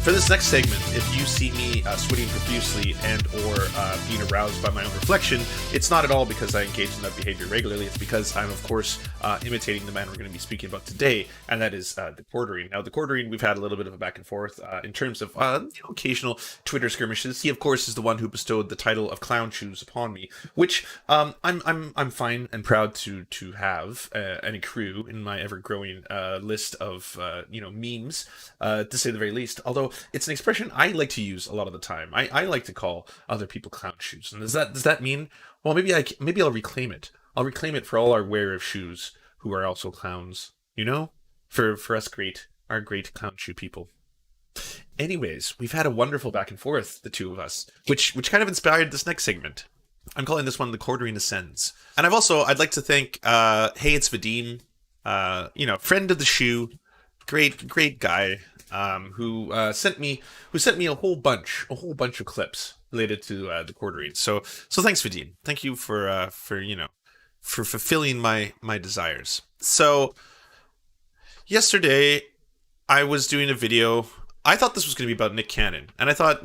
For this next segment, if you see me sweating profusely and or being aroused by my own reflection, it's not at all because I engage in that behavior regularly. It's because I'm, of course, imitating the man we're going to be speaking about today, and that is the quartering. Now, the quartering, we've had a little bit of a back and forth in terms of occasional Twitter skirmishes. He, of course, is the one who bestowed the title of Clown Shoes upon me, which I'm fine and proud to have and accrue in my ever-growing list of memes, to say the very least. Although it's an expression I like to use a lot of the time. I like to call other people clown shoes. And does that mean, well, maybe I'll reclaim it. I'll reclaim it for all our wearer of shoes who are also clowns, for us our great clown shoe people. Anyways, we've had a wonderful back and forth, the two of us, which kind of inspired this next segment. I'm calling this one The Quartering Ascends. And I'd like to thank, hey, it's Vadim, friend of the shoe, great guy, who sent me a whole bunch of clips related to the quartering. So thanks, Vadim. Thank you for fulfilling my desires. So yesterday I was doing a video. I thought this was going to be about Nick Cannon, and I thought,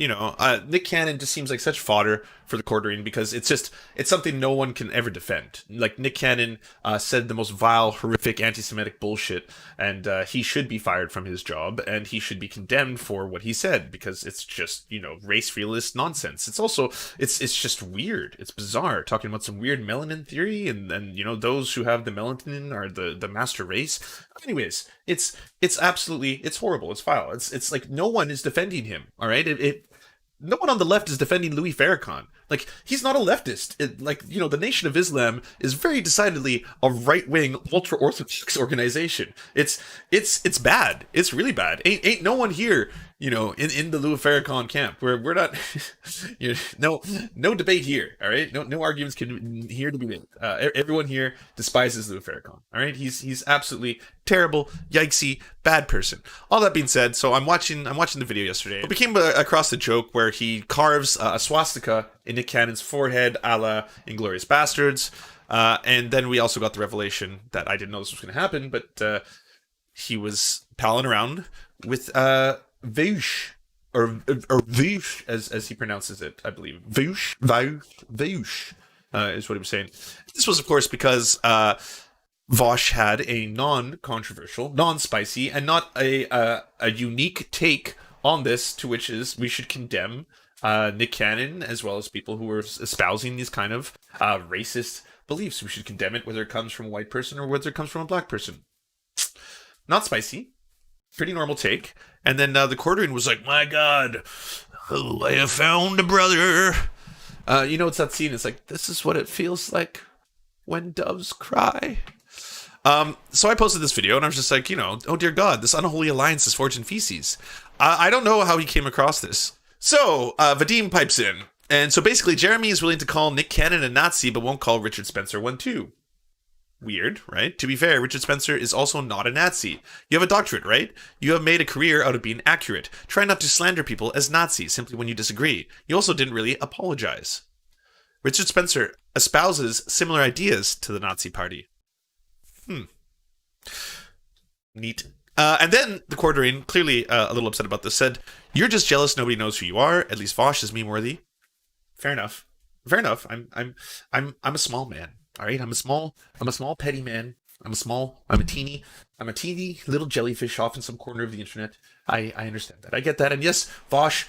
Nick Cannon just seems like such fodder for the quartering because it's something no one can ever defend. Like, Nick Cannon said the most vile, horrific, anti-Semitic bullshit, and he should be fired from his job, and he should be condemned for what he said because it's just, race realist nonsense. It's also, it's just weird. It's bizarre, talking about some weird melanin theory, and those who have the melanin are the master race. Anyways, it's absolutely, it's horrible. It's vile. It's like no one is defending him. All right, no one on the left is defending Louis Farrakhan. Like, he's not a leftist. The Nation of Islam is very decidedly a right-wing, ultra-orthodox organization. It's bad. It's really bad. Ain't no one here, in the Louis Farrakhan camp. We're not, no debate here. All right, no arguments here to be made. Everyone here despises Louis Farrakhan. All right, he's absolutely terrible, yikesy, bad person. All that being said, so I'm watching the video yesterday. I became across the joke where he carves a swastika in Nick Cannon's forehead, a la Inglourious Bastards, and then we also got the revelation that I didn't know this was going to happen, but he was palling around with Veuch, or Veuch, as he pronounces it, I believe. Veuch is what he was saying. This was, of course, because Vosh had a non-controversial, non-spicy, and not a unique take on this, to which is we should condemn Nick Cannon, as well as people who are espousing these kind of racist beliefs. We should condemn it, whether it comes from a white person or whether it comes from a black person. Not spicy. Pretty normal take. And then the quartering was like, my God, I have found a brother. It's that scene. It's like, this is what it feels like when doves cry. So I posted this video and I was just like, oh dear God, this unholy alliance is forged in feces. I don't know how he came across this. So Vadim pipes in. And so basically Jeremy is willing to call Nick Cannon a Nazi, but won't call Richard Spencer one too. Weird, right? To be fair, Richard Spencer is also not a Nazi. You have a doctorate, right? You have made a career out of being accurate. Try not to slander people as Nazis simply when you disagree. You also didn't really apologize. Richard Spencer espouses similar ideas to the Nazi party. Neat. And then the quartering, clearly a little upset about this, said, "You're just jealous nobody knows who you are. At least Vosh is meme-worthy." Fair enough. I'm a small man. All right, I'm a small petty man. I'm a teeny little jellyfish off in some corner of the internet. I understand that. I get that. And yes, Vosh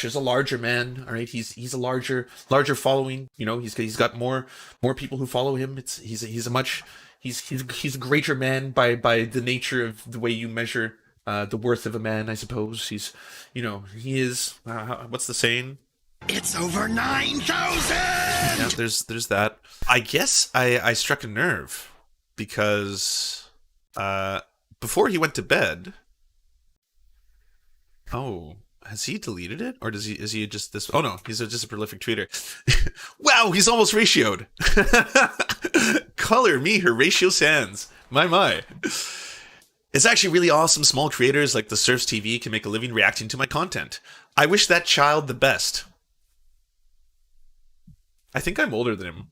is a larger man. All right, he's a larger following. He's got more people who follow him. He's a greater man by the nature of the way you measure the worth of a man, I suppose. He is. What's the saying? It's over 9,000! Yeah, there's that. I guess I struck a nerve because before he went to bed. Oh, has he deleted it, or is he just this? Oh no, he's just a prolific tweeter. Wow, he's almost ratioed. Color me Horatio Sands. My. It's actually really awesome. Small creators like the Serfs TV can make a living reacting to my content. I wish that child the best. I think I'm older than him.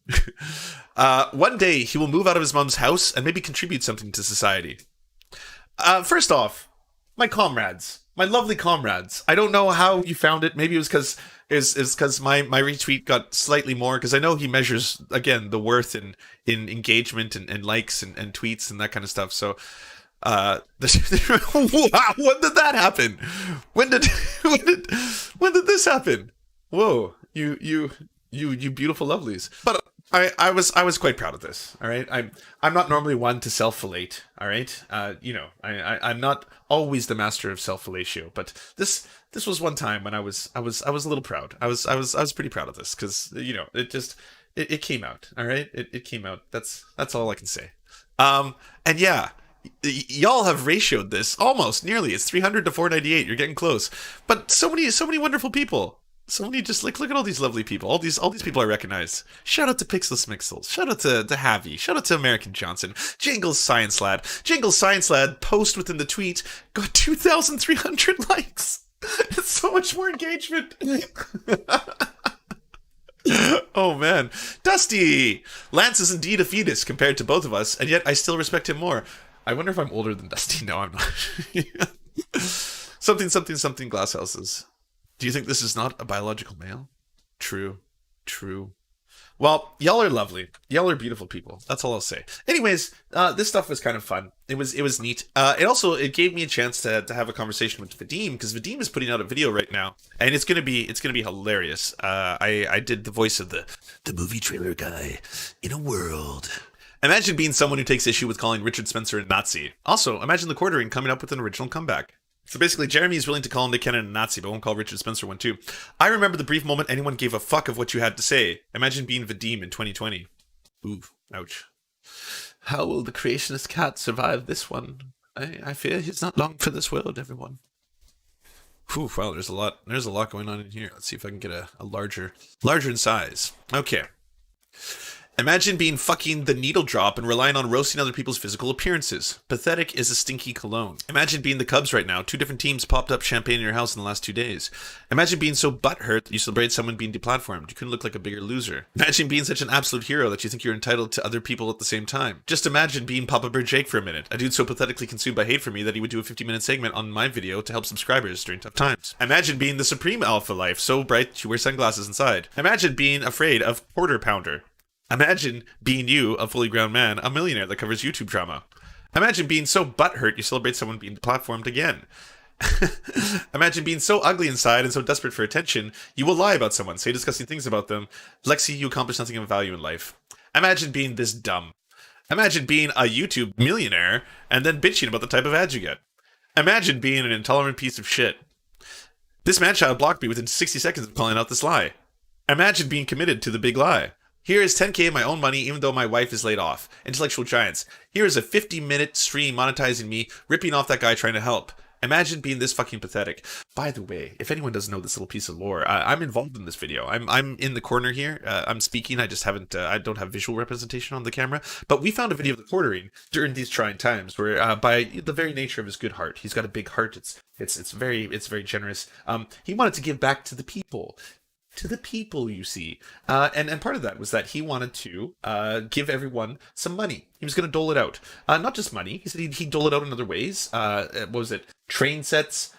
One day, he will move out of his mom's house and maybe contribute something to society. First off, my comrades, my lovely comrades. I don't know how you found it. Maybe it was because my retweet got slightly more, because I know he measures again the worth in engagement and likes and tweets and that kind of stuff. So wow, when did that happen? When did when did this happen? Whoa, you beautiful lovelies. But I was quite proud of this. All right, I'm not normally one to self-filate. All right, I'm not always the master of self-fellatio, but this was one time when I was a little proud. I was pretty proud of this, because it came out. All right, it came out. That's all I can say. And yeah. Y'all have ratioed this almost nearly. It's 300 to 498. You're getting close, but so many wonderful people. So many, just like, look at all these lovely people. All these people I recognize. Shout out to Pixel Smixels. Shout out to Javi. Shout out to American Johnson. Jingles Science Lad. Jingles Science Lad post within the tweet got 2,300 likes. It's so much more engagement. Oh man, Dusty. Lance is indeed a fetus compared to both of us, and yet I still respect him more. I wonder if I'm older than Dusty. No, I'm not. something glass houses. Do you think this is not a biological male? True. Well, y'all are lovely. Y'all are beautiful people. That's all I'll say. Anyways, this stuff was kind of fun. It was neat. It gave me a chance to have a conversation with Vadim, because Vadim is putting out a video right now, and it's gonna be hilarious. I did the voice of the movie trailer guy in a world. Imagine being someone who takes issue with calling Richard Spencer a Nazi. Also, imagine the quartering coming up with an original comeback. So basically, Jeremy is willing to call Nick Cannon a Nazi, but won't call Richard Spencer one too. I remember the brief moment anyone gave a fuck of what you had to say. Imagine being Vadim in 2020. Ooh, ouch. How will the creationist cat survive this one? I fear he's not long for this world, everyone. Whew, wow, there's a lot going on in here. Let's see if I can get a larger in size. Okay. Imagine being fucking the needle drop and relying on roasting other people's physical appearances. Pathetic is a stinky cologne. Imagine being the Cubs right now. 2 different teams popped up champagne in your house in the last 2 days. Imagine being so butthurt that you celebrate someone being deplatformed. You couldn't look like a bigger loser. Imagine being such an absolute hero that you think you're entitled to other people at the same time. Just imagine being Papa Bear Jake for a minute. A dude so pathetically consumed by hate for me that he would do a 50-minute segment on my video to help subscribers during tough times. Imagine being the supreme alpha life, so bright you wear sunglasses inside. Imagine being afraid of Quarter Pounder. Imagine being you, a fully grown man, a millionaire that covers YouTube drama. Imagine being so butthurt you celebrate someone being deplatformed again. Imagine being so ugly inside and so desperate for attention, you will lie about someone, say disgusting things about them. Lexi, you accomplish nothing of value in life. Imagine being this dumb. Imagine being a YouTube millionaire and then bitching about the type of ads you get. Imagine being an intolerant piece of shit. This man-child blocked me within 60 seconds of calling out this lie. Imagine being committed to the big lie. Here is 10K of my own money, even though my wife is laid off. Intellectual giants. Here is a 50-minute stream monetizing me, ripping off that guy trying to help. Imagine being this fucking pathetic. By the way, if anyone doesn't know this little piece of lore, I'm involved in this video. I'm in the corner here. I'm speaking. I just haven't. I don't have visual representation on the camera. But we found a video of the quartering during these trying times, where by the very nature of his good heart, he's got a big heart. It's very generous. He wanted to give back to the people. You see. And part of that was that he wanted to give everyone some money. He was going to dole it out. Not just money. He said he'd dole it out in other ways. What was it? Train sets,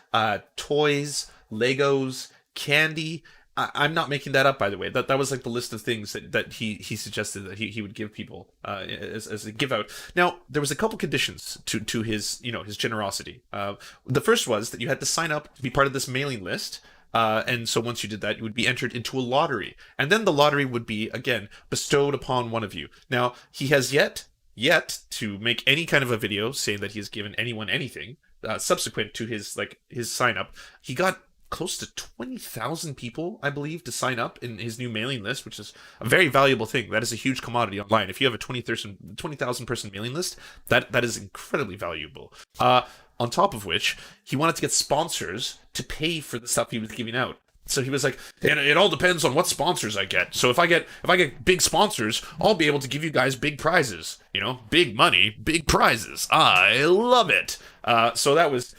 toys, Legos, candy. I'm not making that up, by the way. That was like the list of things that he suggested that he would give people as a give out. Now, there was a couple conditions to his his generosity. The first was that you had to sign up to be part of this mailing list. And so once you did that, you would be entered into a lottery. And then the lottery would be, again, bestowed upon one of you. Now, he has yet to make any kind of a video saying that he has given anyone anything subsequent to his sign up. He got close to 20,000 people, I believe, to sign up in his new mailing list, which is a very valuable thing. That is a huge commodity online. If you have a 20,000 person mailing list, that is incredibly valuable. On top of which, he wanted to get sponsors to pay for the stuff he was giving out. So he was like, it all depends on what sponsors I get. So if I get big sponsors, I'll be able to give you guys big prizes. Big money, big prizes. I love it. So that was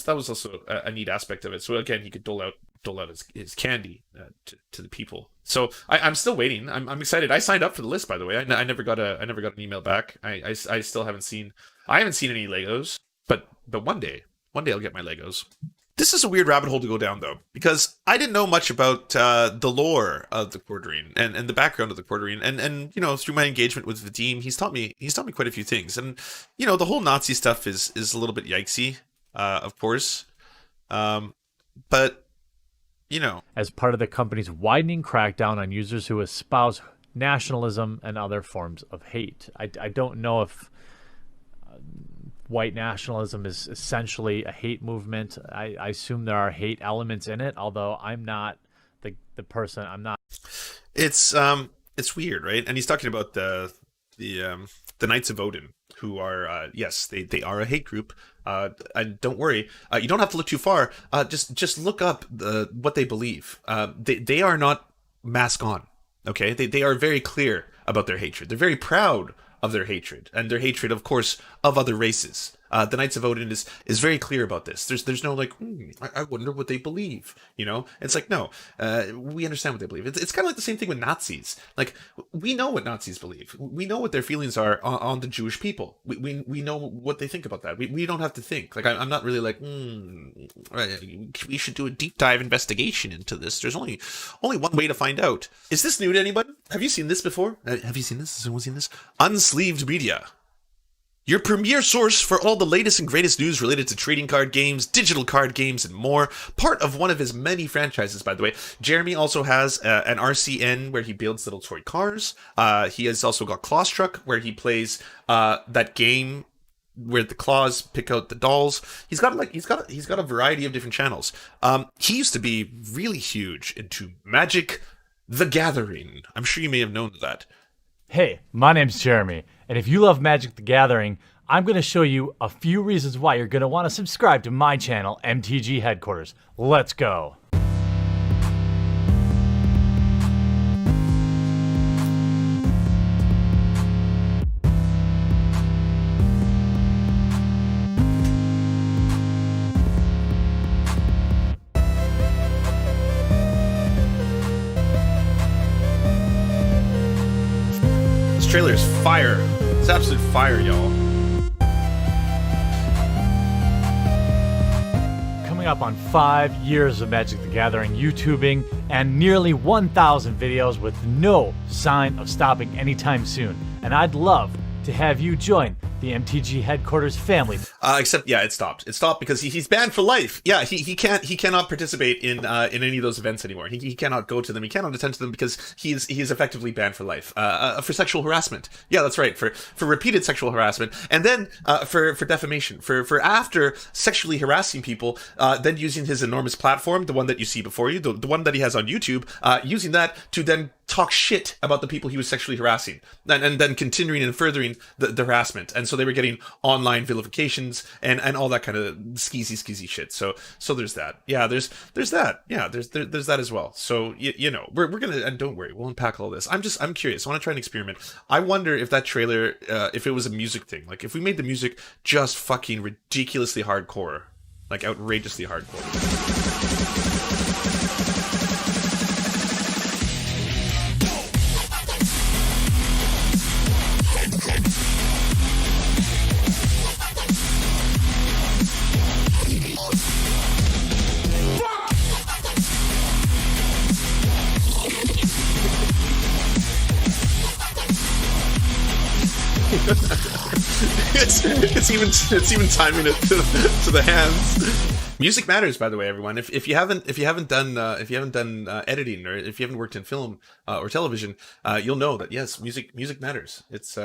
also a neat aspect of it. So again, he could dole out his candy to the people. So I'm still waiting. I'm excited. I signed up for the list, by the way. I never got an email back. I still haven't seen any Legos. But one day I'll get my Legos. This is a weird rabbit hole to go down, though, because I didn't know much about the lore of the Quarterine and the background of the Quarterine, and through my engagement with Vadim, he's taught me quite a few things, and the whole Nazi stuff is a little bit yikesy, of course, but as part of the company's widening crackdown on users who espouse nationalism and other forms of hate. I don't know if white nationalism is essentially a hate movement. I assume there are hate elements in it, although I'm not the person. I'm not. It's weird, right? And he's talking about the Knights of Odin, who are yes, they are a hate group. And don't worry, you don't have to look too far. Just look up what they believe. They are not mask on. Okay, they are very clear about their hatred. They're very proud of their hatred, and their hatred, of course, of other races. The Knights of Odin is very clear about this. There's no like, I wonder what they believe. It's like, no, we understand what they believe. It's kind of like the same thing with Nazis. Like, we know what Nazis believe. We know what their feelings are on the Jewish people. We know what they think about that. We don't have to think. Like, I'm not really like, we should do a deep dive investigation into this. There's only one way to find out. Is this new to anybody? Have you seen this before? Have you seen this? Has anyone seen this? Unsleeved Media, your premier source for all the latest and greatest news related to trading card games, digital card games, and more. Part of one of his many franchises, by the way. Jeremy also has an RCN where he builds little toy cars. He has also got Clawstruck, where he plays that game where the claws pick out the dolls. He's got a variety of different channels. He used to be really huge into Magic the Gathering. I'm sure you may have known that. Hey, my name's Jeremy, and if you love Magic the Gathering, I'm going to show you a few reasons why you're going to want to subscribe to my channel, MTG Headquarters. Let's go. Trailer is fire. It's absolute fire, y'all. Coming up on 5 years of Magic the Gathering YouTubing and nearly 1,000 videos with no sign of stopping anytime soon. And I'd love to have you join the MTG Headquarters family. Except, yeah, it stopped. It stopped because he's banned for life. Yeah, he cannot participate in any of those events anymore. He cannot go to them. He cannot attend to them because he is effectively banned for life. For sexual harassment. Yeah, that's right. For repeated sexual harassment, and then for defamation. For after sexually harassing people, then using his enormous platform, the one that you see before you, the one that he has on YouTube, using that to then talk shit about the people he was sexually harassing, and then continuing and furthering the harassment. And so they were getting online vilifications and all that kind of skeezy shit. So there's that. Yeah, there's that. Yeah, there's that as well. So we're gonna, and don't worry, we'll unpack all this. I'm curious. I want to try an experiment. I wonder if that trailer, if it was a music thing, like if we made the music just fucking ridiculously hardcore, like outrageously hardcore. it's even timing it to the hands. Music matters, by the way, everyone. If you haven't done editing, or if you haven't worked in film or television, you'll know that yes, music matters. It's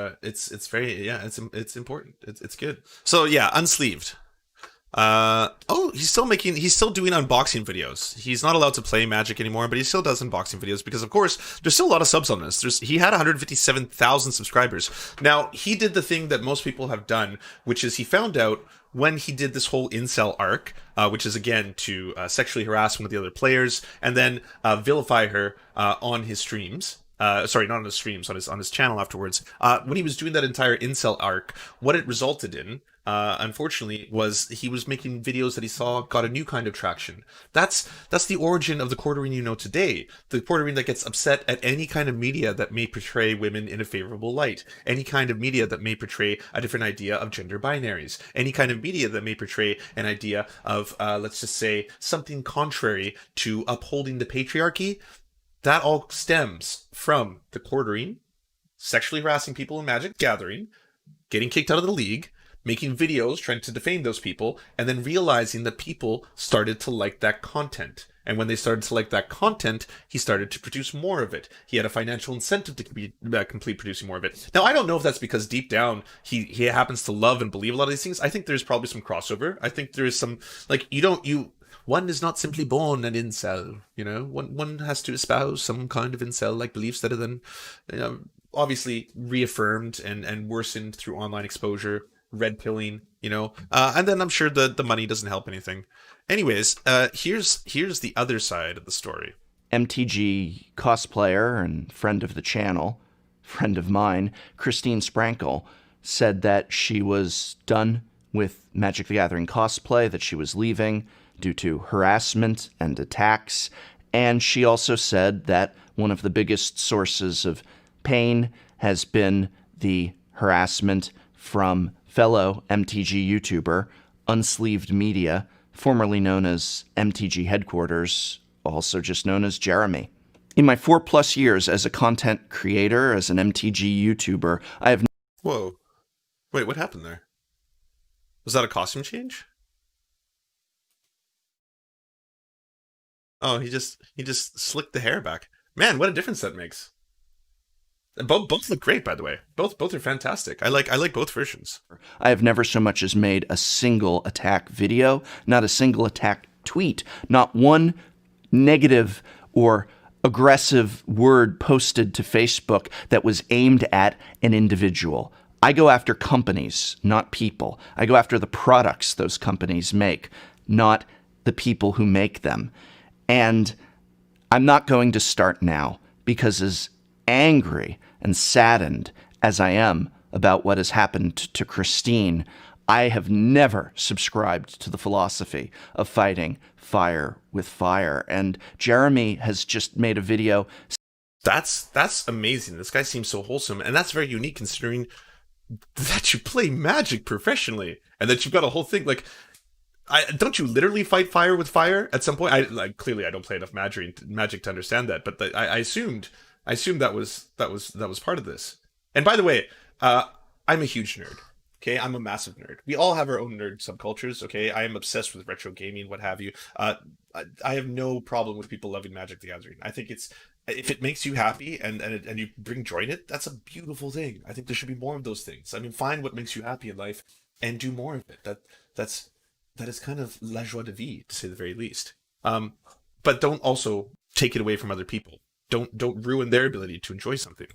very, yeah, it's important. It's good. So yeah, Unsleeved. He's still doing unboxing videos. He's not allowed to play Magic anymore, but he still does unboxing videos because, of course, there's still a lot of subs on this. He had 157,000 subscribers. Now, he did the thing that most people have done, which is he found out when he did this whole incel arc, which is, again, to sexually harass one of the other players and then vilify her on his streams. Sorry, not on his streams, on his channel afterwards. When he was doing that entire incel arc, what it resulted in, unfortunately, was he was making videos that he saw got a new kind of traction. That's the origin of the Quarterine you know today. The Quarterine that gets upset at any kind of media that may portray women in a favorable light, any kind of media that may portray a different idea of gender binaries, any kind of media that may portray an idea of, let's just say, something contrary to upholding the patriarchy. That all stems from the Quarterine sexually harassing people in Magic the Gathering, getting kicked out of the league, making videos trying to defame those people, and then realizing that people started to like that content. And when they started to like that content, he started to produce more of it. He had a financial incentive to complete producing more of it. Now, I don't know if that's because deep down he happens to love and believe a lot of these things. I think there's probably some crossover. I think there is some, like, one is not simply born an incel, one has to espouse some kind of incel-like beliefs that are then, obviously reaffirmed and worsened through online exposure, red pilling, and then I'm sure the money doesn't help anything. Anyways, here's the other side of the story. MTG cosplayer and friend of the channel, friend of mine, Christine Sprankle, said that she was done with Magic the Gathering cosplay, that she was leaving due to harassment and attacks, and she also said that one of the biggest sources of pain has been the harassment from fellow MTG YouTuber, Unsleeved Media, formerly known as MTG Headquarters, also just known as Jeremy. In my 4+ years as a content creator, as an MTG YouTuber, I have... Whoa. Wait, what happened there? Was that a costume change? Oh, he just slicked the hair back. Man, what a difference that makes. Both look great, by the way. Both are fantastic. I like both versions. I have never so much as made a single attack video, not a single attack tweet, not one negative or aggressive word posted to Facebook that was aimed at an individual. I go after companies, not people. I go after the products those companies make, not the people who make them. And I'm not going to start now, because as angry and saddened as I am about what has happened to Christine, I have never subscribed to the philosophy of fighting fire with fire. And Jeremy has just made a video. That's amazing. This guy seems so wholesome, and that's very unique considering that you play Magic professionally and that you've got a whole thing like... don't you literally fight fire with fire at some point? Clearly I don't play enough Magic to understand that, but I assumed that was part of this. And by the way, I'm a huge nerd. Okay, I'm a massive nerd. We all have our own nerd subcultures. Okay, I am obsessed with retro gaming, what have you. I have no problem with people loving Magic the Gathering. I think if it makes you happy and you bring joy in it, that's a beautiful thing. I think there should be more of those things. I mean, find what makes you happy in life and do more of it. That is kind of la joie de vivre, to say the very least. But don't also take it away from other people. Don't ruin their ability to enjoy something.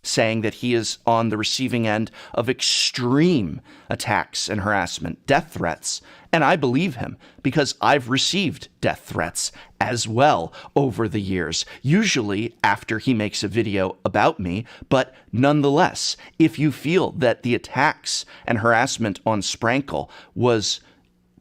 Saying that he is on the receiving end of extreme attacks and harassment, death threats. And I believe him, because I've received death threats as well over the years, usually after he makes a video about me. But nonetheless, if you feel that the attacks and harassment on Sprankle was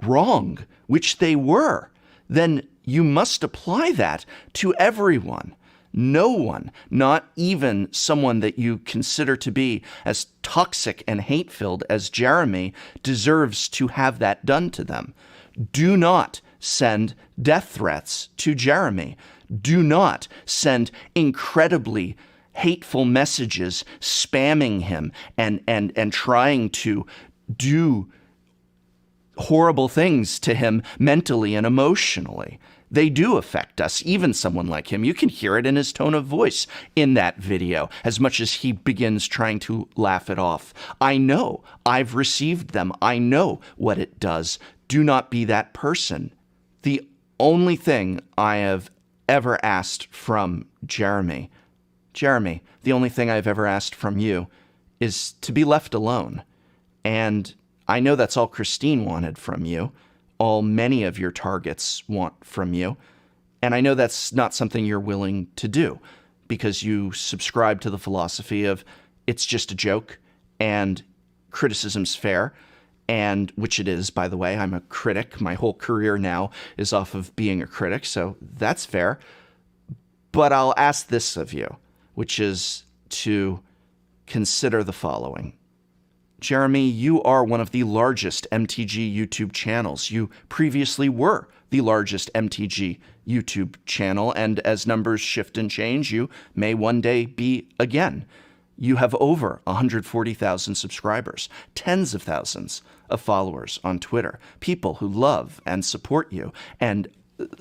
wrong, which they were, then you must apply that to everyone. No one, not even someone that you consider to be as toxic and hate-filled as Jeremy, deserves to have that done to them. Do not send death threats to Jeremy. Do not send incredibly hateful messages spamming him and trying to do horrible things to him mentally and emotionally. They do affect us, even someone like him. You can hear it in his tone of voice in that video, as much as he begins trying to laugh it off. I know. I've received them. I know what it does. Do not be that person. The only thing I have ever asked from Jeremy, the only thing I've ever asked from you is to be left alone. And I know that's all Christine wanted from you. All many of your targets want from you. And I know that's not something you're willing to do. because you subscribe to the philosophy of it's just a joke and criticism's fair, and which it is, by the way. I'm a critic. My whole career now is off of being a critic, so that's fair. But I'll ask this of you, which is to consider the following. Jeremy, you are one of the largest MTG YouTube channels. You previously were the largest MTG YouTube channel, and as numbers shift and change, you may one day be again. You have over 140,000 subscribers, tens of thousands of followers on Twitter, people who love and support you and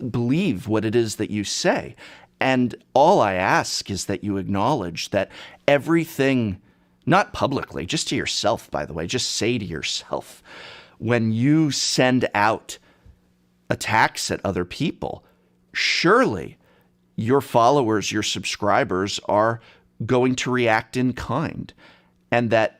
believe what it is that you say. And all I ask is that you acknowledge that everything, not publicly, just to yourself, by the way, just say to yourself, when you send out attacks at other people, surely your followers, your subscribers are going to react in kind. And that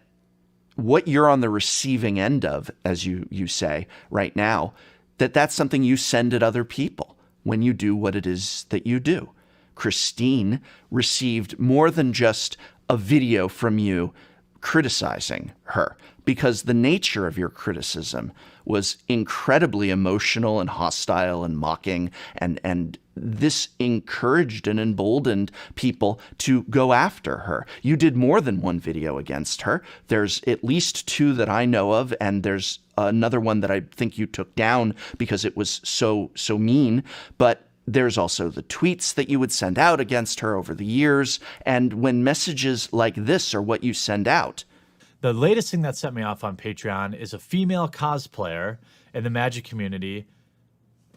what you're on the receiving end of, as you say right now, that's something you send at other people when you do what it is that you do. Christine received more than just a video from you criticizing her, because the nature of your criticism was incredibly emotional and hostile and mocking, and this encouraged and emboldened people to go after her. You did more than one video against her. There's at least two that I know of, and there's another one that I think you took down because it was so mean. But there's also the tweets that you would send out against her over the years. And when messages like this are what you send out. The latest thing that set me off on Patreon is a female cosplayer in the Magic community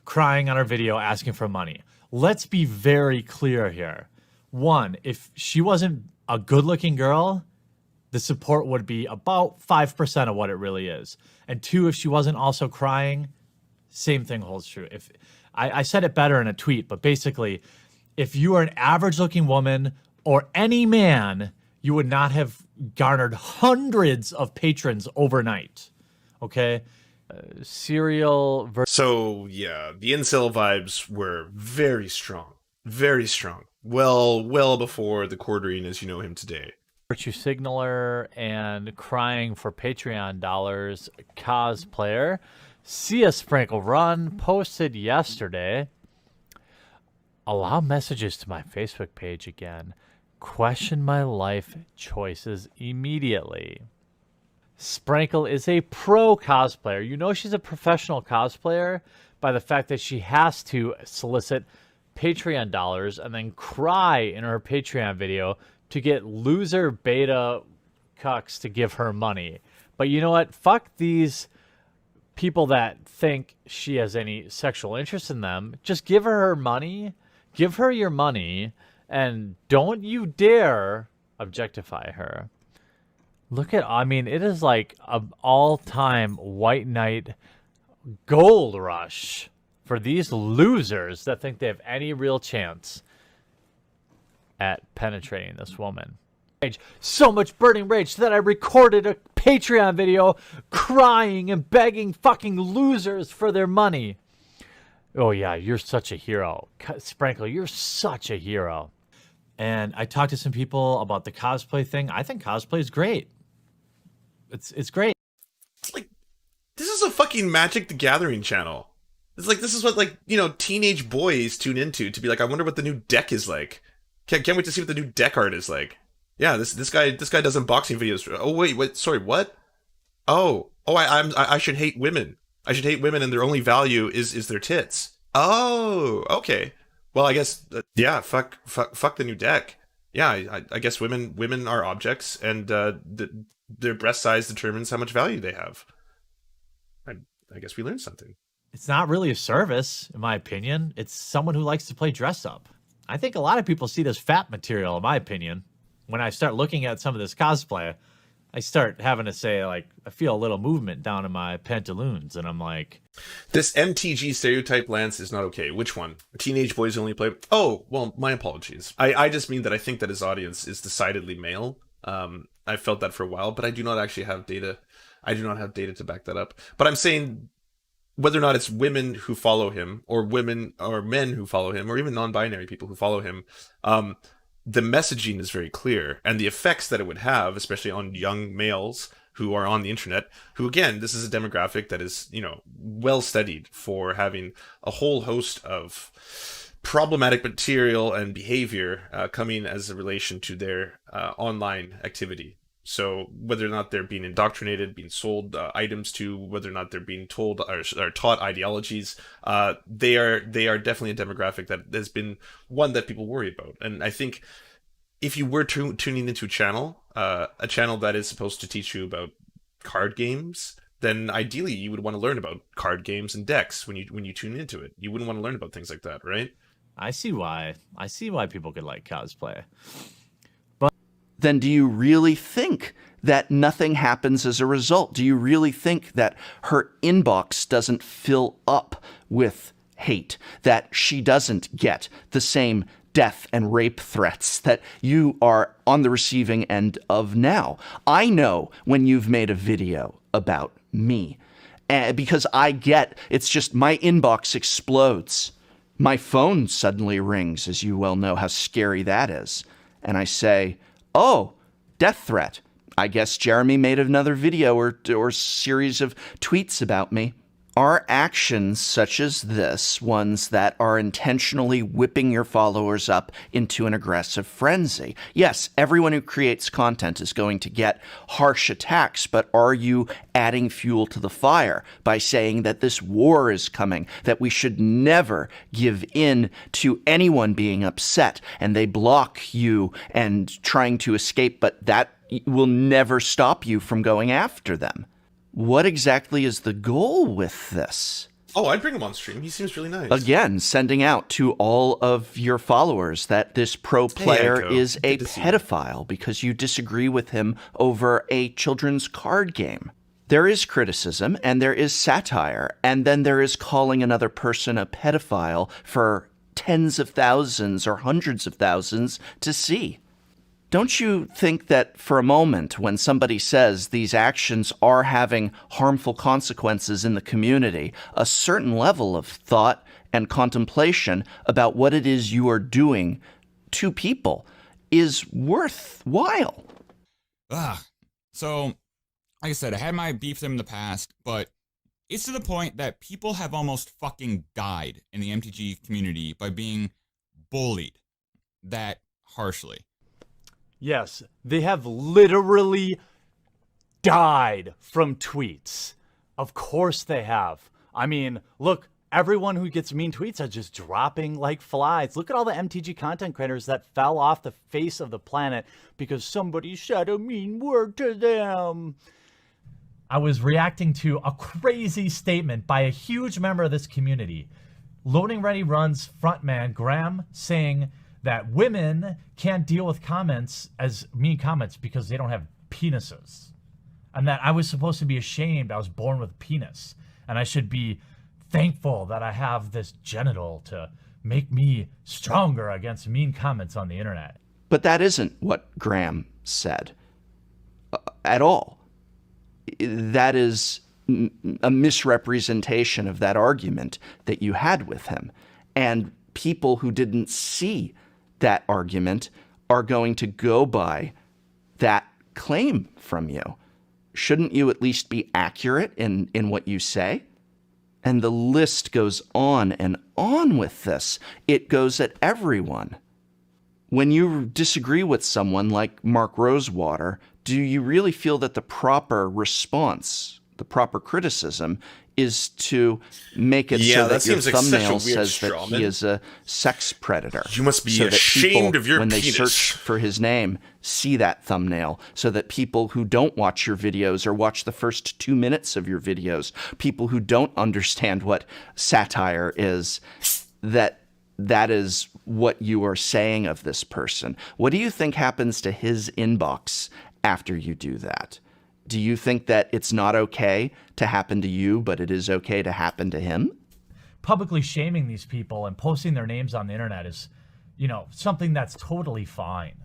crying on her video asking for money. Let's be very clear here. One, if she wasn't a good-looking girl, the support would be about 5% of what it really is. And two, if she wasn't also crying, same thing holds true. If I said it better in a tweet, but basically, if you are an average-looking woman or any man, you would not have garnered hundreds of patrons overnight. Okay? So, yeah, the incel vibes were very strong. Very strong. Well before the Quarterine as you know him today. Virtue signaler and crying for Patreon dollars cosplayer See a Sprinkle Run posted yesterday. Allow messages to my Facebook page again. Question my life choices immediately. Sprinkle is a pro cosplayer. You know she's a professional cosplayer by the fact that she has to solicit Patreon dollars and then cry in her Patreon video to get loser beta cucks to give her money. But you know what? Fuck these people that think she has any sexual interest in them. Just give her money. Give her your money. And don't you dare objectify her. Look at, I mean, it is like an all-time White Knight gold rush for these losers that think they have any real chance at penetrating this woman. So much burning rage that I recorded a Patreon video crying and begging fucking losers for their money. Oh yeah, you're such a hero. Sprinkle, you're such a hero. And I talked to some people about the cosplay thing. I think cosplay is great. It's great. It's like, this is a fucking Magic the Gathering channel. It's like, this is what, like, you know, teenage boys tune into to be like, I wonder what the new deck is like. Can't wait to see what the new deck art is like. Yeah, this guy does unboxing videos. Oh wait, sorry, what? I should hate women. I should hate women, and their only value is their tits. Oh, okay. Well, I guess yeah. Fuck the new deck. Yeah, I guess women are objects, and their breast size determines how much value they have. I guess we learned something. It's not really a service, in my opinion. It's someone who likes to play dress up. I think a lot of people see this fat material, in my opinion. When I start looking at some of this cosplay, I start having to say, like, I feel a little movement down in my pantaloons, and I'm like... This MTG stereotype, Lance, is not okay. Which one? Teenage boys only play... Oh, well, my apologies. I just mean that I think that his audience is decidedly male. I felt that for a while, but I do not actually have data. I do not have data to back that up. But I'm saying whether or not it's women who follow him, or women or men who follow him, or even non-binary people who follow him, the messaging is very clear, and the effects that it would have, especially on young males who are on the internet, who, again, this is a demographic that is, well studied for having a whole host of problematic material and behavior coming as a relation to their online activity. So whether or not they're being indoctrinated, being sold items to, whether or not they're being told or taught ideologies, they are definitely a demographic that has been one that people worry about. And I think if you were tuning into a channel that is supposed to teach you about card games, then ideally you would want to learn about card games and decks when you tune into it. You wouldn't want to learn about things like that, right? I see why people could like cosplay. Then do you really think that nothing happens as a result? Do you really think that her inbox doesn't fill up with hate, that she doesn't get the same death and rape threats that you are on the receiving end of now? I know when you've made a video about me, because I get, it's just my inbox explodes. My phone suddenly rings, as you well know how scary that is. And I say, oh, death threat. I guess Jeremy made another video or series of tweets about me. Are actions such as this ones that are intentionally whipping your followers up into an aggressive frenzy? Yes, everyone who creates content is going to get harsh attacks, but are you adding fuel to the fire by saying that this war is coming, that we should never give in to anyone being upset and they block you and trying to escape, but that will never stop you from going after them? What exactly is the goal with this? Oh, I'd bring him on stream. He seems really nice. Again, sending out to all of your followers that this pro player is a pedophile because you disagree with him over a children's card game. There is criticism and there is satire, and then there is calling another person a pedophile for tens of thousands or hundreds of thousands to see. Don't you think that for a moment when somebody says these actions are having harmful consequences in the community, a certain level of thought and contemplation about what it is you are doing to people is worthwhile? So, like I said, I had my beef with him in the past, but it's to the point that people have almost fucking died in the MTG community by being bullied that harshly. Yes, they have literally died from tweets. Of course they have. I mean, look, everyone who gets mean tweets are just dropping like flies. Look at all the MTG content creators that fell off the face of the planet because somebody said a mean word to them. I was reacting to a crazy statement by a huge member of this community. Loading Ready Run's frontman, Graham, saying that women can't deal with comments as mean comments because they don't have penises. And that I was supposed to be ashamed I was born with a penis. And I should be thankful that I have this genital to make me stronger against mean comments on the internet. But that isn't what Graham said at all. That is a misrepresentation of that argument that you had with him. And people who didn't see that argument are going to go by that claim from you. Shouldn't you at least be accurate in what you say? And the list goes on and on with this. It goes at everyone. When you disagree with someone like Mark Rosewater, do you really feel that the proper response, the proper criticism, is to make it so that your thumbnail says that he is a sex predator? You must be so ashamed of your when penis. They search for his name, see that thumbnail, so that people who don't watch your videos or watch the first 2 minutes of your videos, people who don't understand what satire is, that is what you are saying of this person. What do you think happens to his inbox after you do that? Do you think that it's not okay to happen to you, but it is okay to happen to him? Publicly shaming these people and posting their names on the internet is, something that's totally fine.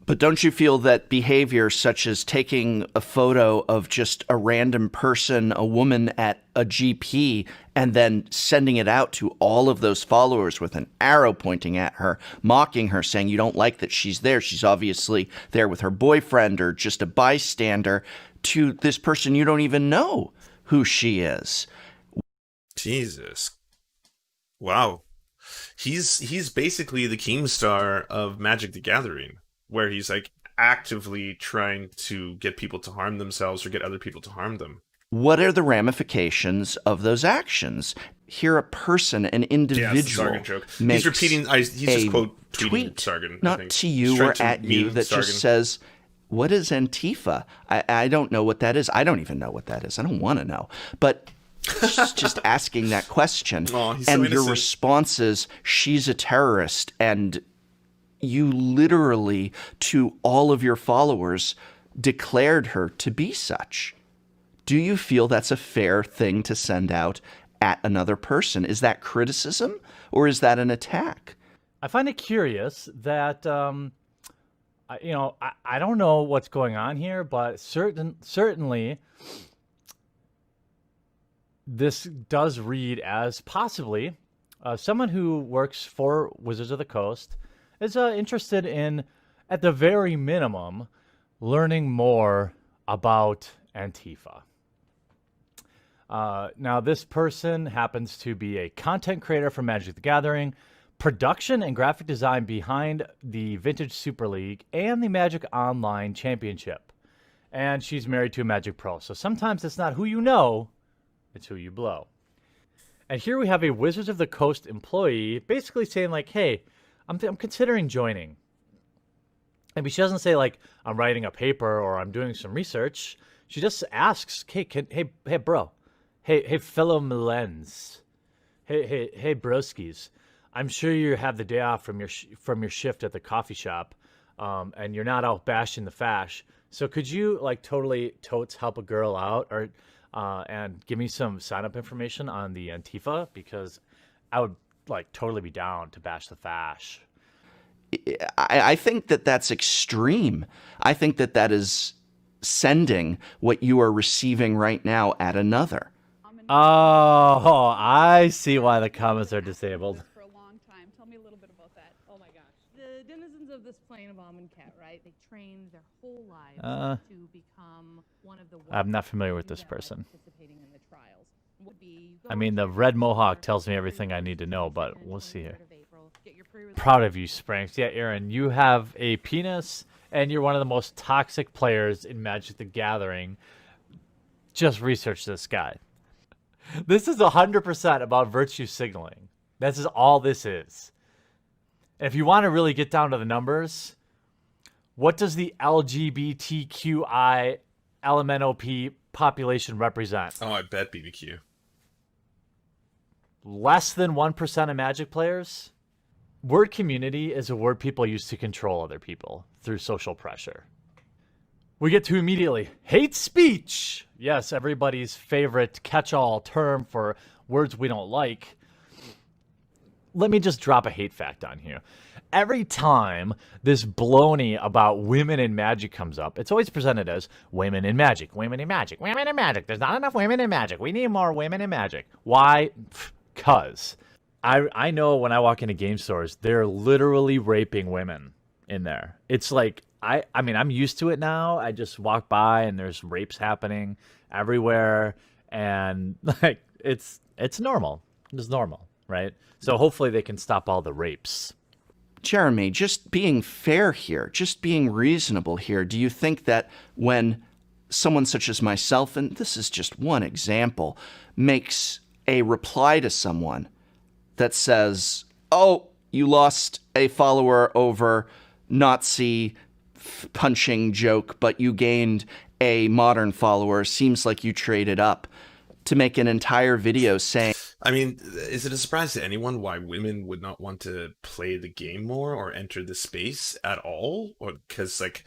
But don't you feel that behavior such as taking a photo of just a random person, a woman at a GP, and then sending it out to all of those followers with an arrow pointing at her, mocking her, saying you don't like that she's there, she's obviously there with her boyfriend or just a bystander, to this person you don't even know who she is? Jesus. Wow. He's basically the Keemstar of Magic the Gathering, where he's like actively trying to get people to harm themselves or get other people to harm them. What are the ramifications of those actions? Here, a person, an individual, Sargon joke. makes He's repeating. He's just quote tweeting tweet, Sargon, not to you or at you, that Sargon. just says, "What is Antifa?" I don't know what that is. I don't even know what that is. I don't want to know. But just asking that question, Aw, he's so and your innocent. response is, "She's a terrorist," and you literally, to all of your followers, declared her to be such. Do you feel that's a fair thing to send out at another person? Is that criticism or is that an attack? I find it curious that, I don't know what's going on here, but certainly this does read as possibly someone who works for Wizards of the Coast is interested in, at the very minimum, learning more about Antifa. Now, this person happens to be a content creator for Magic the Gathering, production and graphic design behind the Vintage Super League and the Magic Online Championship. And she's married to a Magic Pro. So sometimes it's not who you know, it's who you blow. And here we have a Wizards of the Coast employee basically saying like, hey, I'm considering joining. Maybe she doesn't say like, I'm writing a paper or I'm doing some research. She just asks, hey bro, hey fellow Millennials, hey broskies, I'm sure you have the day off from your shift at the coffee shop, and you're not out bashing the fash. So could you like totally totes help a girl out or and give me some sign up information on the Antifa, because I would like totally be down to bash the fash. I think that that's extreme. I think that that is sending what you are receiving right now at another. Oh, I see why the comments are disabled. For a long time. Tell me a little bit about that. Oh my gosh. The denizens of this plane of Amonkhet, right? They train their whole lives to become one of the. I'm not familiar with this person. Participating in the trials. I mean, the red mohawk tells me everything I need to know, but we'll see here. Proud of you, Spranks. Yeah, Aaron, you have a penis, and you're one of the most toxic players in Magic the Gathering. Just research this guy. This is 100% about virtue signaling. This is all this is. And if you want to really get down to the numbers, what does the LGBTQI LMNOP population represent? Oh, I bet BBQ. Less than 1% of Magic players? Word community is a word people use to control other people through social pressure. We get to immediately hate speech. Yes, everybody's favorite catch-all term for words we don't like. Let me just drop a hate fact on here. Every time this baloney about women in Magic comes up, it's always presented as women in Magic, women in Magic, women in Magic. There's not enough women in Magic. We need more women in Magic. Why? Because I know when I walk into game stores, they're literally raping women in there. It's like, I mean, I'm used to it now. I just walk by and there's rapes happening everywhere. And like, it's normal. It's normal, right? So hopefully they can stop all the rapes. Jeremy, just being fair here, just being reasonable here, do you think that when someone such as myself, and this is just one example, makes a reply to someone that says, oh, you lost a follower over Nazi punching joke, but you gained a modern follower, seems like you traded up, to make an entire video saying... I mean, is it a surprise to anyone why women would not want to play the game more or enter the space at all? Or because like,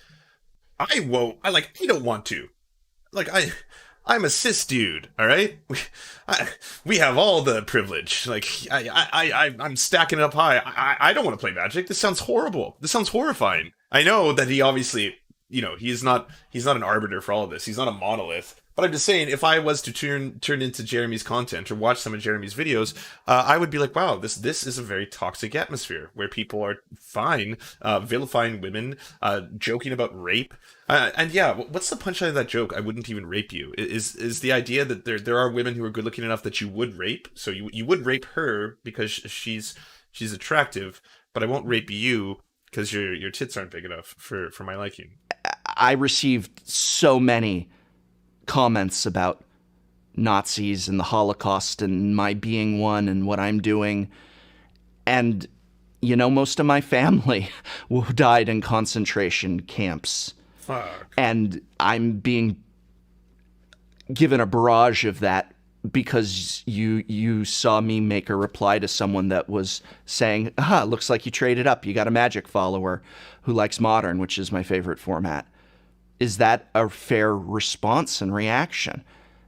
I don't want to. Like I'm a cis dude, all right? We have all the privilege. Like I'm stacking it up high. I don't want to play Magic. This sounds horrible. This sounds horrifying. I know that he obviously, he's not an arbiter for all of this. He's not a monolith. But I'm just saying, if I was to turn into Jeremy's content or watch some of Jeremy's videos, I would be like, wow, this is a very toxic atmosphere where people are fine vilifying women, joking about rape. And yeah, what's the punchline of that joke? I wouldn't even rape you. Is the idea that there are women who are good looking enough that you would rape? So you would rape her because she's attractive, but I won't rape you because your tits aren't big enough for my liking. I received so many comments about Nazis and the Holocaust and my being one and what I'm doing. And, most of my family died in concentration camps. Fuck. And I'm being given a barrage of that because you saw me make a reply to someone that was saying, looks like you traded up. You got a magic follower who likes modern, which is my favorite format. Is that a fair response and reaction?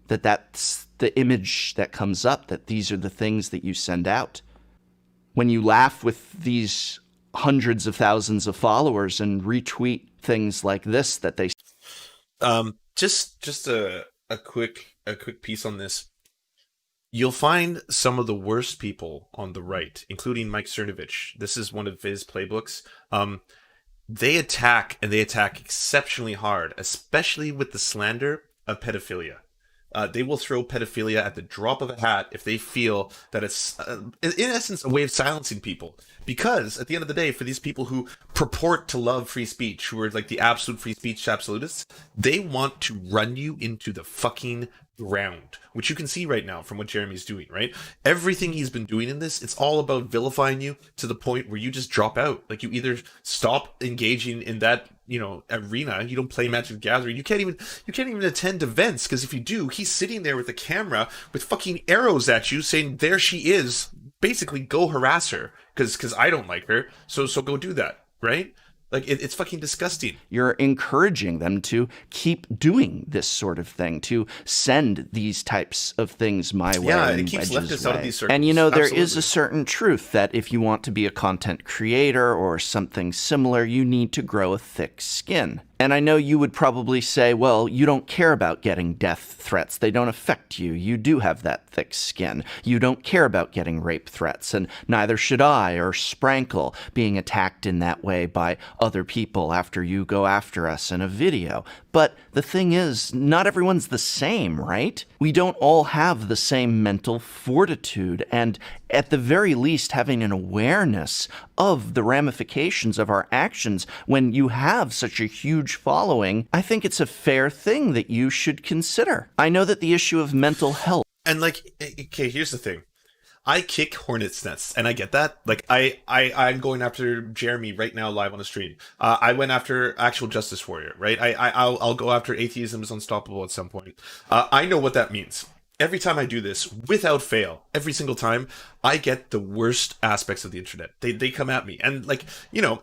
That's the image that comes up, that these are the things that you send out. When you laugh with these hundreds of thousands of followers and retweet things like this that they... Just a quick piece on this. You'll find some of the worst people on the right, including Mike Cernovich. This is one of his playbooks. They attack, and they attack exceptionally hard, especially with the slander of pedophilia. They will throw pedophilia at the drop of a hat if they feel that it's, in essence, a way of silencing people. Because, at the end of the day, for these people who purport to love free speech, who are like the absolute free speech absolutists, they want to run you into the fucking ground, which you can see right now from what Jeremy's doing, right? Everything he's been doing in this, it's all about vilifying you to the point where you just drop out. Like, you either stop engaging in that, arena, you don't play Magic the Gathering, you can't even attend events, because if you do, he's sitting there with a camera with fucking arrows at you saying, there she is, basically go harass her, because I don't like her, so go do that, right? Like, it's fucking disgusting. You're encouraging them to keep doing this sort of thing, to send these types of things my way. Yeah, it keeps leftists out of these circles. And there Absolutely. is a certain truth that if you want to be a content creator or something similar, you need to grow a thick skin. And I know you would probably say, well, you don't care about getting death threats. They don't affect you. You do have that thick skin. You don't care about getting rape threats, and neither should I or Sprankle being attacked in that way by other people after you go after us in a video. But the thing is, not everyone's the same, right? We don't all have the same mental fortitude, and at the very least having an awareness of the ramifications of our actions when you have such a huge following, I think it's a fair thing that you should consider. I know that the issue of mental health... And okay, here's the thing. I kick hornets' nests, and I get that. Like, I'm going after Jeremy right now live on the stream. I went after Actual Justice Warrior, right? I'll go after Atheism is Unstoppable at some point. I know what that means. Every time I do this, without fail, every single time, I get the worst aspects of the internet. They come at me. And,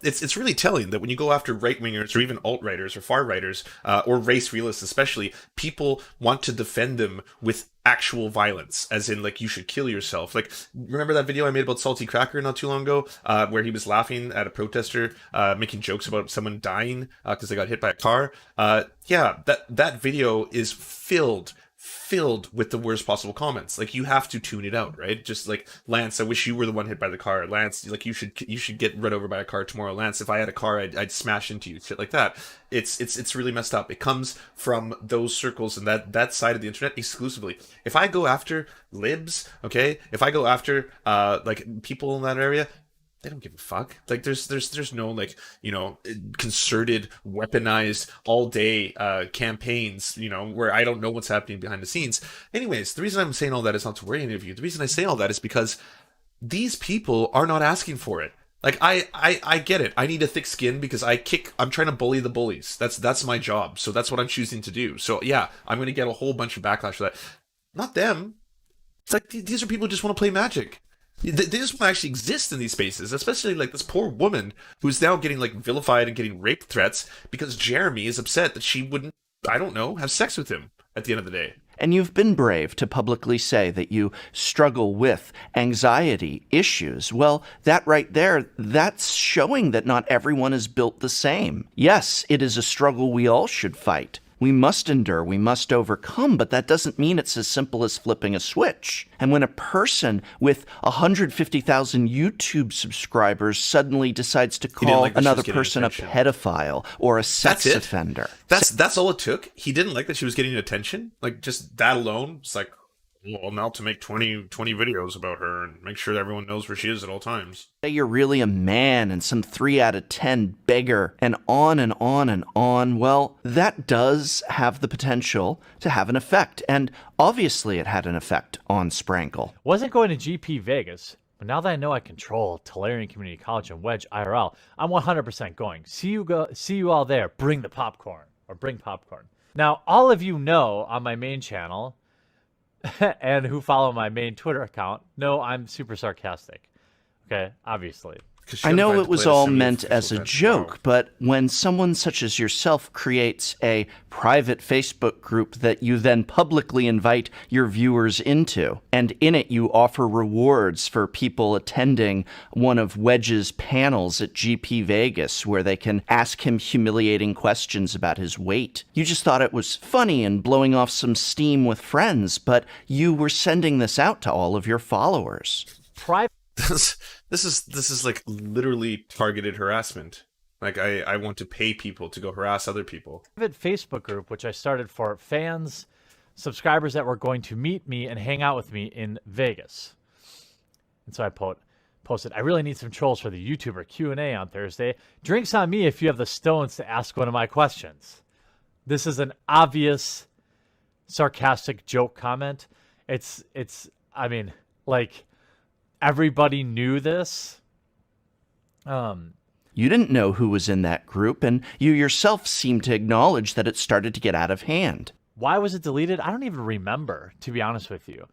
it's really telling that when you go after right-wingers or even alt-righters or far-righters, or race realists especially, people want to defend them with actual violence, as in, you should kill yourself. Remember that video I made about Salty Cracker not too long ago, where he was laughing at a protester, making jokes about someone dying because they got hit by a car? Yeah, that video is filled with the worst possible comments. You have to tune it out, right? Just Lance, I wish you were the one hit by the car. Lance, you should get run over by a car tomorrow. Lance, if I had a car, I'd smash into you. Shit like that. It's really messed up. It comes from those circles and that side of the internet exclusively. If I go after libs, okay, if I go after people in that area, they don't give a fuck. There's no concerted, weaponized all day campaigns, where I don't know what's happening behind the scenes. Anyways, the reason I'm saying all that is not to worry any of you. The reason I say all that is because these people are not asking for it. I get it. I need a thick skin because I'm trying to bully the bullies. That's my job. So that's what I'm choosing to do. So yeah, I'm going to get a whole bunch of backlash for that. Not them. It's these are people who just want to play Magic. They just want to actually exist in these spaces, especially this poor woman who's now getting vilified and getting rape threats because Jeremy is upset that she wouldn't, I don't know, have sex with him at the end of the day. And you've been brave to publicly say that you struggle with anxiety issues. Well, that right there, that's showing that not everyone is built the same. Yes, it is a struggle we all should fight. We must endure, we must overcome, but that doesn't mean it's as simple as flipping a switch. And when a person with 150,000 YouTube subscribers suddenly decides to call another person a pedophile or a sex offender. That's all it took? He didn't like that she was getting attention? Like, just that alone? It's like, well, now to make 20 videos about her and make sure that everyone knows where she is at all times. Say you're really a man and some 3 out of 10 beggar and on and on and on. Well, that does have the potential to have an effect. And obviously it had an effect on Sprankle. Wasn't going to GP Vegas, but now that I know I control Tolarian Community College and Wedge IRL, I'm 100% going. See you all there. Bring the popcorn, or bring popcorn. Now, all of you know on my main channel and who follow my main Twitter account know I'm super sarcastic. Okay, obviously. I know it was all meant as a joke, but when someone such as yourself creates a private Facebook group that you then publicly invite your viewers into, and in it you offer rewards for people attending one of Wedge's panels at GP Vegas where they can ask him humiliating questions about his weight. You just thought it was funny and blowing off some steam with friends, but you were sending this out to all of your followers. This is like literally targeted harassment. Like, I want to pay people to go harass other people. Private Facebook group, which I started for fans, subscribers that were going to meet me and hang out with me in Vegas. And so I posted, I really need some trolls for the YouTuber Q&A on Thursday. Drinks on me if you have the stones to ask one of my questions. This is an obvious sarcastic joke comment. I mean, like, everybody knew this. You didn't know who was in that group, and you yourself seemed to acknowledge that it started to get out of hand. Why was it deleted? I don't even remember, to be honest with you.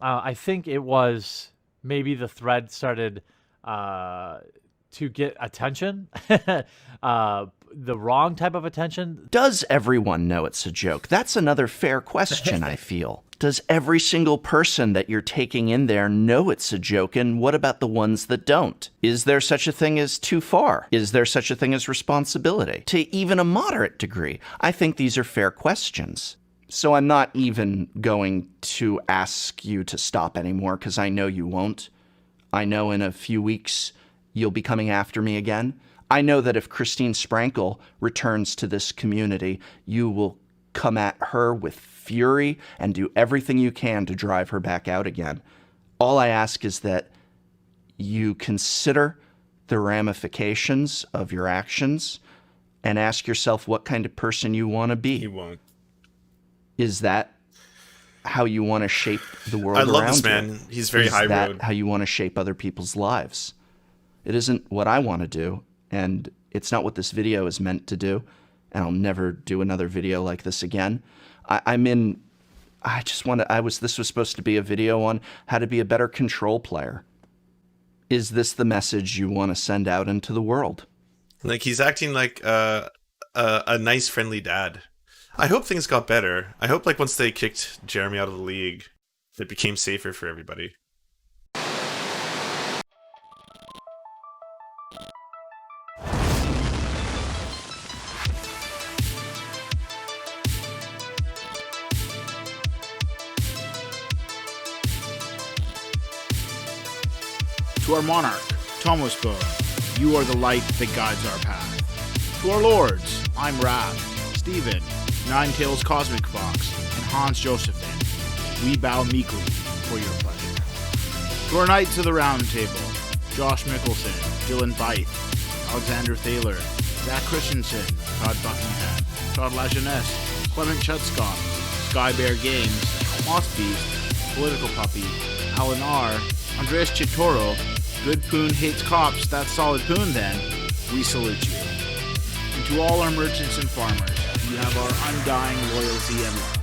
I think it was maybe the thread started to get attention, the wrong type of attention. Does everyone know it's a joke? That's another fair question, I feel. Does every single person that you're taking in there know it's a joke, and what about the ones that don't? Is there such a thing as too far? Is there such a thing as responsibility? To even a moderate degree, I think these are fair questions. So I'm not even going to ask you to stop anymore, because I know you won't. I know in a few weeks you'll be coming after me again. I know that if Christine Sprankle returns to this community, you will come at her with fury and do everything you can to drive her back out again. All I ask is that you consider the ramifications of your actions and ask yourself what kind of person you want to be. He won't. Is that how you want to shape the world around you? I love this man. He's very high road. Is that how you want to shape other people's lives? It isn't what I want to do, and it's not what this video is meant to do, and I'll never do another video like this again. This was supposed to be a video on how to be a better control player. Is this the message you want to send out into the world? Like, he's acting like a nice, friendly dad. I hope things got better. I hope, like, once they kicked Jeremy out of the league, it became safer for everybody. To our monarch, Thomas Bone, you are the light that guides our path. To our lords, I'm Raph, Steven, Ninetails Cosmic Fox, and Hans Josephine, we bow meekly for your pleasure. To our knights of the round table, Josh Mickelson, Dylan Byth, Alexander Thaler, Zach Christensen, Todd Buckingham, Todd Lajeunesse, Clement Schutzkopf, Sky Bear Games, Moss Beast, Political Puppy, Alan R., Andreas Chitoro, Good Poon Hates Cops, That's Solid Poon Then, we salute you. And to all our merchants and farmers, you have our undying loyalty and love.